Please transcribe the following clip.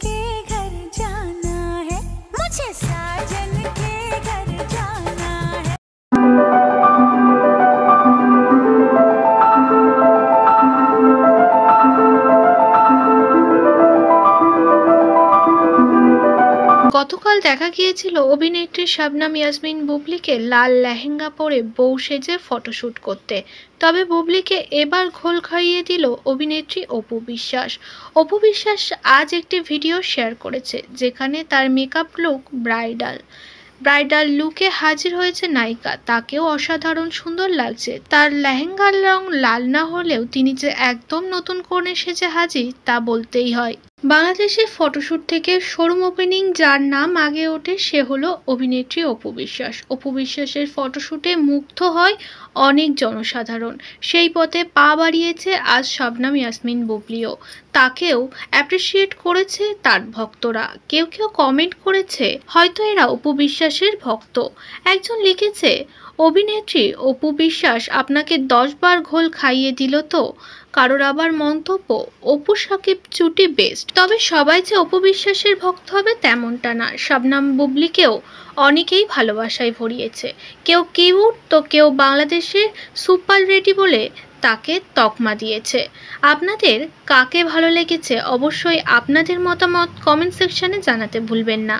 के घर जाना है, मुझे साजन के घर जाना है। গতকাল দেখা গিয়েছিল অভিনেত্রী শবনম ইয়াসমিন বুবলিকে লাল লেহেঙ্গা পরে বউ সেজে ফটোশুট করতে। তবে বুবলিকে এবার ঘোল খাইয়ে দিল অভিনেত্রী অপু বিশ্বাস। অপু বিশ্বাস আজ একটি ভিডিও শেয়ার করেছে যেখানে তার মেকআপ লুক ব্রাইডাল লুকে হাজির হয়েছে নায়িকা। তাকেও অসাধারণ সুন্দর লাগছে। তার লেহেঙ্গার রং লাল না হলেও তিনি যে একদম নতুন কনে সেজে হাজির তা বলতেই হয়। বাংলাদেশের ফটোশুট থেকে শোরুম ওপেনিং যার নাম আগে ওঠে সে হলো অভিনেত্রী অপু বিশ্বাস। অপু বিশ্বাসের ফটোশুটে মুগ্ধ হয় অনেক জনসাধারণ। সেই পথে পা বাড়িয়েছে আজ শবনম ইয়াসমিন বুবলিও। তাকেও অ্যাপ্রিসিয়েট করেছে তার ভক্তরা। কেউ কেউ কমেন্ট করেছে হয়তো এরা অপু বিশ্বাসের ভক্ত। একজন লিখেছে, অভিনেত্রী অপু বিশ্বাস আপনাকে 10 বার ঘোল খাইয়ে দিল তো। কারোর আবার মন্তব্য, অপু সাকিব জুটি বেস্ট। তবে সবাই যে অপু বিশ্বাসের ভক্ত হবে তেমনটা না। শবনম বুবলিকেও অনেকেই ভালোবাসায় ভরিয়েছে। কেউ কিউট তো কেউ বাংলাদেশের সুপার রেডি বলে তাকে তকমা দিয়েছে। আপনাদের কাকে ভালো লেগেছে অবশ্যই আপনাদের মতামত কমেন্ট সেকশনে জানাতে ভুলবেন না।